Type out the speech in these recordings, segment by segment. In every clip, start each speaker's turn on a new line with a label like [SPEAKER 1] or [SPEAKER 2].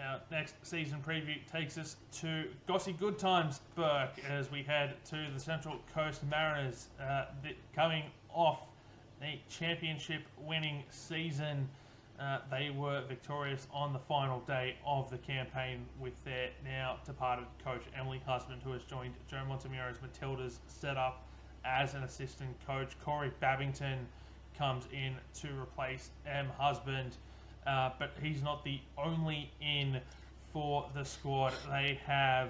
[SPEAKER 1] Our next season preview takes us to Gossy Good Times, Burke, as we head to the Central Coast Mariners, coming off the championship winning season. They were victorious on the final day of the campaign with their now departed coach Emily Husband, who has joined Joe Montemuro's Matildas set up as an assistant coach. Kory Babington comes in to replace Husband. But he's not the only in for the squad. They have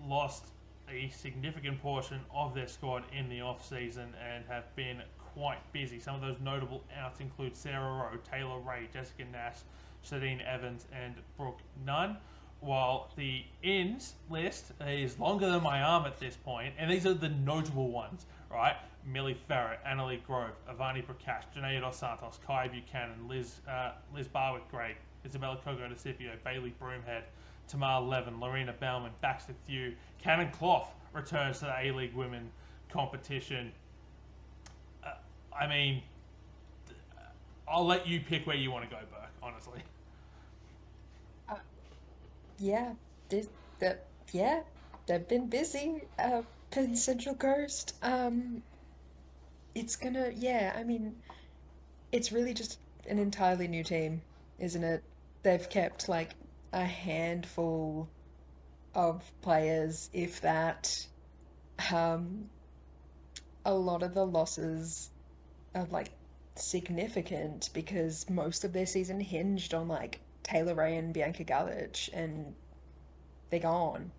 [SPEAKER 1] lost a significant portion of their squad in the off-season and have been quite busy. Some of those notable outs include Sarah Rowe, Taylor Ray, Jessica Nash, Sadine Evans, and Brooke Nunn. While the ins list is longer than my arm at this point, and these are the notable ones, right? Millie Ferret, Annalie Grove, Avani Prakash, Janaea Dos Santos, Kai Buchanan, Liz Barwick-Gray, Isabella Cogo DeCipio, Bailey Broomhead, Tamar Levin, Lorena Bauman, Baxter Thew, Cannon Clough returns to the A-League Women competition. I'll let you pick where you want to go, Burke, honestly.
[SPEAKER 2] Yeah, they've been busy in Central Coast. It's gonna, yeah, I mean, it's really just an entirely new team, isn't it? They've kept like a handful of players, if that. Um, a lot of the losses are like significant because most of their season hinged on like Taylor Ray and Bianca Galich, and they're gone.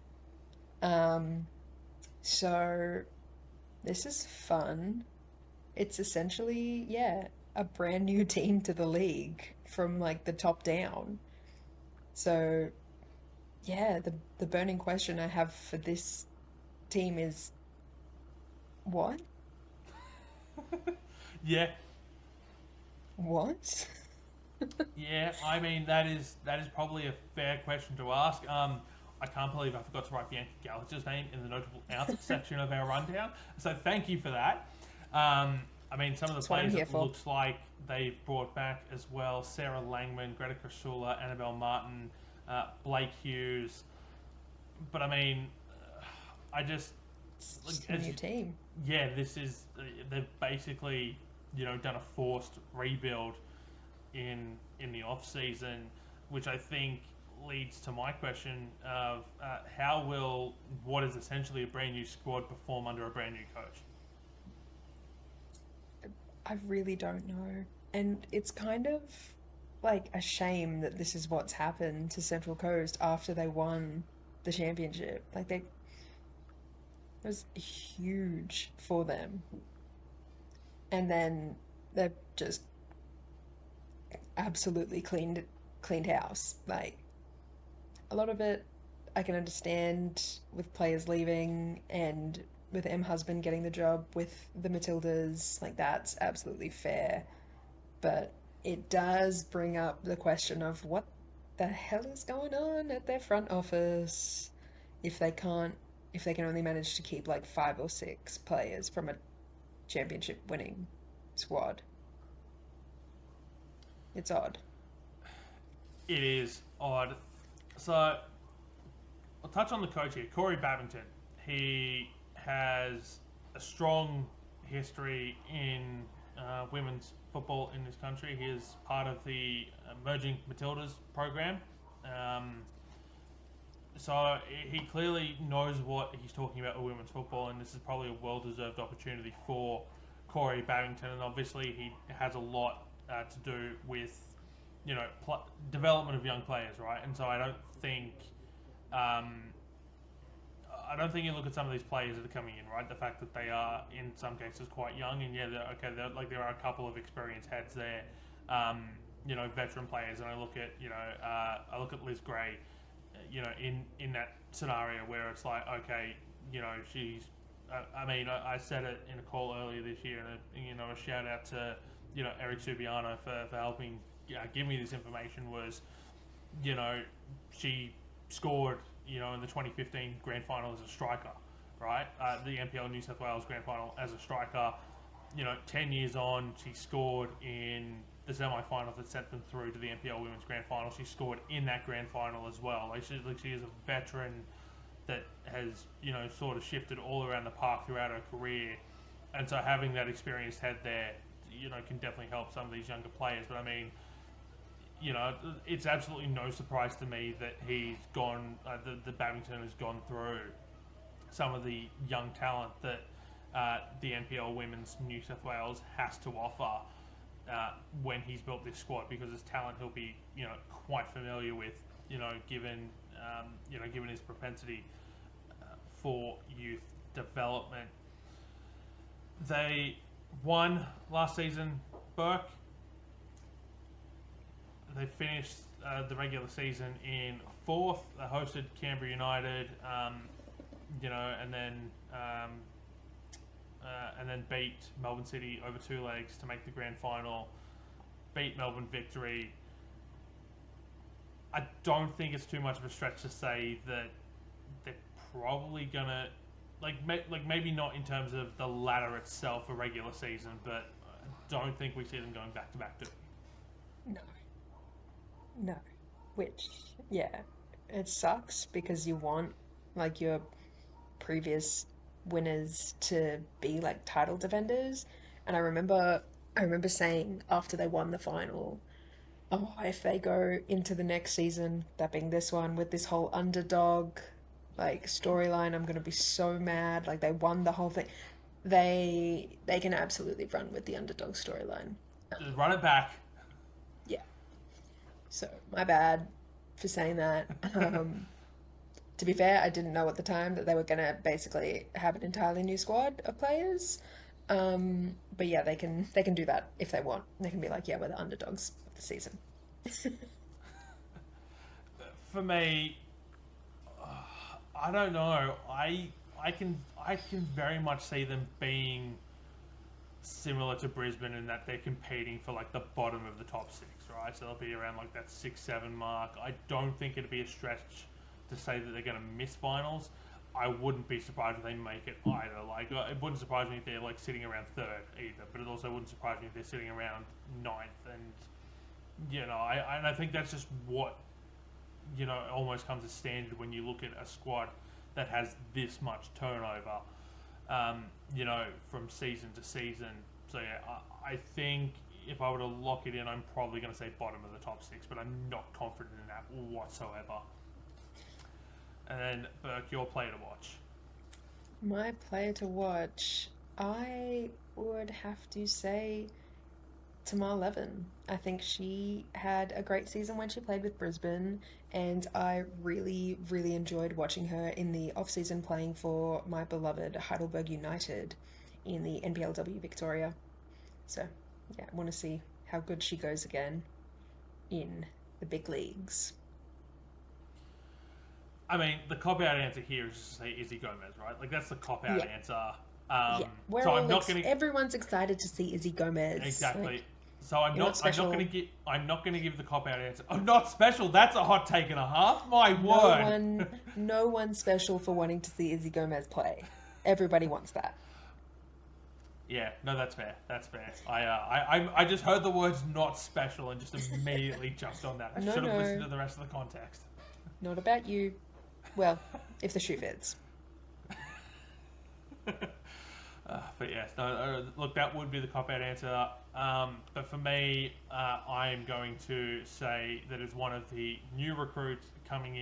[SPEAKER 2] Um, so this is fun. It's essentially, yeah, a brand new team to the league from like the top down. So, yeah, the burning question I have for this team is what?
[SPEAKER 1] Yeah,
[SPEAKER 2] What?
[SPEAKER 1] yeah. That is probably a fair question to ask. I can't believe I forgot to write Bianca Galich's name in the notable outs section of our rundown. So thank you for that. Some of the
[SPEAKER 2] That's what I'm
[SPEAKER 1] players
[SPEAKER 2] here
[SPEAKER 1] it
[SPEAKER 2] for.
[SPEAKER 1] looks like they've brought back as well: Sarah Langman, Greta Krasula, Annabelle Martin, Blake Hughes. But I just
[SPEAKER 2] It's
[SPEAKER 1] like
[SPEAKER 2] just a
[SPEAKER 1] as
[SPEAKER 2] new team.
[SPEAKER 1] yeah, this is they've basically done a forced rebuild in the off season, which I think leads to my question of how will what is essentially a brand new squad perform under a brand new coach?
[SPEAKER 2] I really don't know. And it's kind of like a shame that this is what's happened to Central Coast after they won the championship. Like they it was huge for them. And then they've just absolutely cleaned house. Like a lot of it I can understand with players leaving and with Husband getting the job with the Matildas, like that's absolutely fair. But it does bring up the question of what the hell is going on at their front office if they can't if they can only manage to keep like five or six players from a championship winning squad. It's odd.
[SPEAKER 1] It is odd. So I'll touch on the coach here, Kory Babington. He has a strong history in women's football in this country. He is part of the Emerging Matildas program. Um, so he clearly knows what he's talking about with women's football, and this is probably a well-deserved opportunity for Kory Babington. And obviously, he has a lot to do with development of young players, right? And so um, I don't think you look at some of these players that are coming in, right? The fact that they are in some cases quite young, and yeah, there are a couple of experienced heads there, veteran players, and I look at Liz Gray, in that scenario where it's like, okay, she's. I said it in a call earlier this year, and a shout out to Eric Subiano for helping give me this information was, you know, she scored, in the 2015 grand final as a striker, right? The NPL New South Wales grand final as a striker. 10 years on, she scored in the semi-finals that sent them through to the NPL Women's Grand Final. She scored in that Grand Final as well. She is a veteran that has, sort of shifted all around the park throughout her career. And so having that experienced head there, can definitely help some of these younger players. But I mean, it's absolutely no surprise to me that he's gone, the Babington has gone through some of the young talent that the NPL Women's New South Wales has to offer when he's built this squad, because it's talent he'll be, quite familiar with, given his propensity for youth development. They won last season, Burke. They finished the regular season in 4th. They hosted Canberra United, and then beat Melbourne City over 2 legs to make the grand final. Beat Melbourne Victory. I don't think it's too much of a stretch to say that they're probably gonna, maybe not in terms of the ladder itself, a regular season, but I don't think we see them going back to back.
[SPEAKER 2] No. Which, yeah, it sucks because you want your previous winners to be title defenders. And I remember saying after they won the final, oh, if they go into the next season, that being this one, with this whole underdog storyline, I'm gonna be so mad. They won the whole thing. They can absolutely run with the underdog storyline.
[SPEAKER 1] Just run it back.
[SPEAKER 2] Yeah. So my bad for saying that. To be fair, I didn't know at the time that they were going to basically have an entirely new squad of players. But yeah, they can do that if they want. They can be yeah, we're the underdogs of the season.
[SPEAKER 1] For me, I don't know. I can very much see them being similar to Brisbane in that they're competing for the bottom of the top 6, right? So they'll be around that 6-7 mark. I don't think it'd be a stretch to say that they're going to miss finals. I wouldn't be surprised if they make it either. It wouldn't surprise me if they're sitting around 3rd either, but it also wouldn't surprise me if they're sitting around 9th. And I think that's just what almost comes as standard when you look at a squad that has this much turnover, from season to season. So yeah, I think if I were to lock it in, I'm probably going to say bottom of the top 6, but I'm not confident in that whatsoever. And then, Burke, your player to watch.
[SPEAKER 2] My player to watch, I would have to say Tamar Levin. I think she had a great season when she played with Brisbane, and I really, really enjoyed watching her in the off-season playing for my beloved Heidelberg United in the NPLW Victoria. So, yeah, I want to see how good she goes again in the big leagues.
[SPEAKER 1] I mean, the cop-out answer here is just to say Izzy Gomez, right? That's the cop-out answer.
[SPEAKER 2] We're
[SPEAKER 1] so
[SPEAKER 2] all
[SPEAKER 1] I'm not going to.
[SPEAKER 2] Everyone's excited to see Izzy Gomez.
[SPEAKER 1] Exactly. So I'm not going to give the cop-out answer. I'm not special. That's a hot take and a half. My word.
[SPEAKER 2] No one's special for wanting to see Izzy Gomez play. Everybody wants that.
[SPEAKER 1] Yeah, no, that's fair. That's fair. I just heard the words "not special" and just immediately jumped on that. I should have listened to the rest of the context.
[SPEAKER 2] Not about you. Well, if the shoe fits.
[SPEAKER 1] But yes, look, that would be the cop-out answer. But for me, I'm going to say that is one of the new recruits coming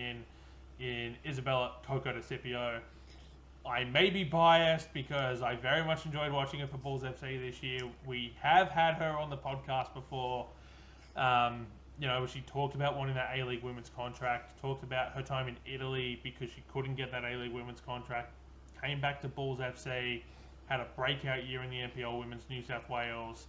[SPEAKER 1] in Isabella Coco de Scipio. I may be biased because I very much enjoyed watching her for Bulls FC this year. We have had her on the podcast before. She talked about wanting that A-League women's contract, talked about her time in Italy because she couldn't get that A-League women's contract, came back to Bulls FC, had a breakout year in the NPL Women's New South Wales.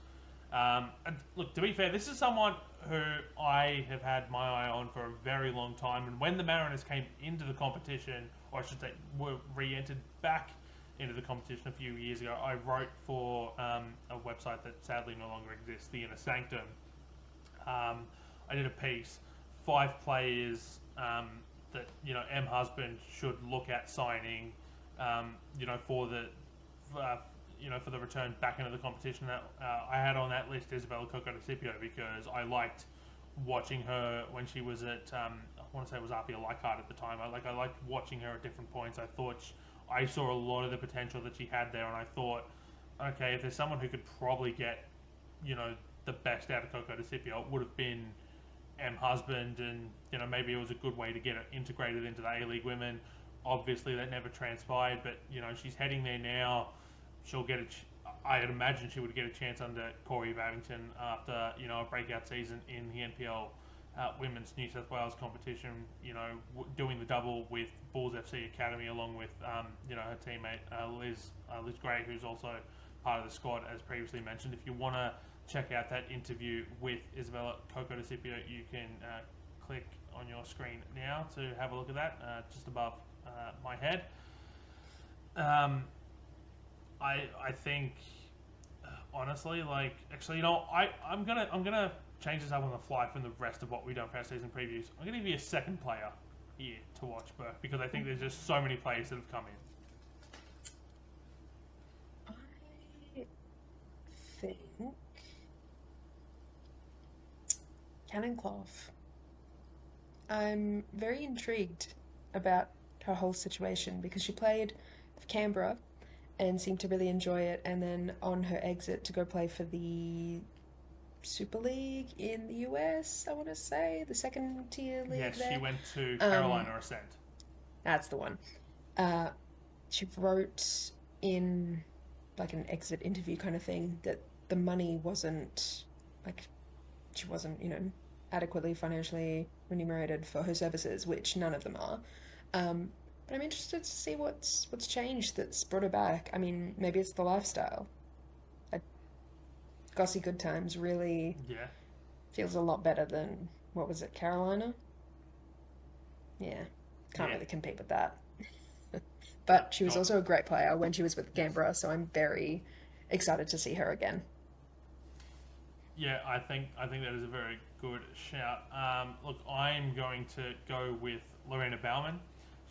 [SPEAKER 1] And look, to be fair, this is someone who I have had my eye on for a very long time. And when the Mariners came into the competition, or I should say were re-entered back into the competition a few years ago, I wrote for a website that sadly no longer exists, The Inner Sanctum. I did a piece, 5 players that M. Husband should look at signing, for the for the return back into the competition, that I had on that list Isabella Coco-Scipio, because I liked watching her when she was at I want to say it was Apia Leichhardt at the time. I liked watching her at different points. I thought I saw a lot of the potential that she had there, and I thought, okay, if there's someone who could probably get the best out of Coco-Scipio, it would have been Husband, and maybe it was a good way to get it integrated into the A-League women. Obviously, that never transpired, but she's heading there now. She'll get I'd imagine she would get a chance under Kory Babington after a breakout season in the NPL Women's New South Wales competition. Doing the double with Bulls FC Academy, along with her teammate Liz Gray, who's also part of the squad, as previously mentioned. If you want to check out that interview with Isabella Coco-Scipio, you can click on your screen now to have a look at that, just above my head. I think, honestly, I'm gonna change this up on the fly from the rest of what we've done for our season previews. I'm gonna give you a second player here to watch, Burke, because I think there's just so many players that have come in.
[SPEAKER 2] I think Cannon Clough. I'm very intrigued about her whole situation because she played for Canberra and seemed to really enjoy it, and then on her exit to go play for the Super League in the US, I want to say, the second tier league.
[SPEAKER 1] Yes,
[SPEAKER 2] there.
[SPEAKER 1] She went to Carolina Ascent.
[SPEAKER 2] That's the one. She wrote in like an exit interview kind of thing that the money wasn't she wasn't adequately financially remunerated for her services, which none of them are. But I'm interested to see what's changed that's brought her back. I mean, maybe it's the lifestyle. Gossy Good Times really feels a lot better than, what was it, Carolina? Yeah, can't really compete with that. But she was also a great player when she was with Canberra, so I'm very excited to see her again.
[SPEAKER 1] Yeah, I think that is a very good shout. Look, I'm going to go with Lorena Baumann.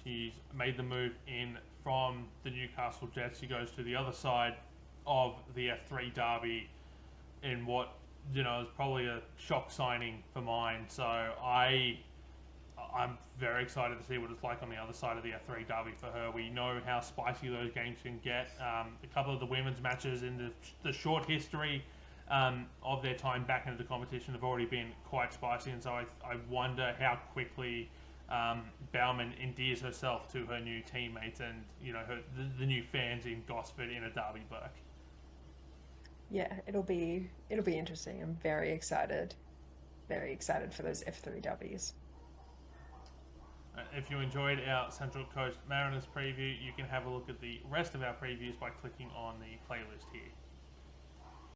[SPEAKER 1] She's made the move in from the Newcastle Jets. She goes to the other side of the F3 derby in what is probably a shock signing for mine. So I'm very excited to see what it's like on the other side of the F3 derby for her. We know how spicy those games can get. A couple of the women's matches in the short history of their time back into the competition have already been quite spicy, and so I wonder how quickly Baumann endears herself to her new teammates and the new fans in Gosford in a derby, Burke.
[SPEAKER 2] Yeah, it'll be interesting. I'm very excited for those F3 derbies.
[SPEAKER 1] If you enjoyed our Central Coast Mariners preview, you can have a look at the rest of our previews by clicking on the playlist here.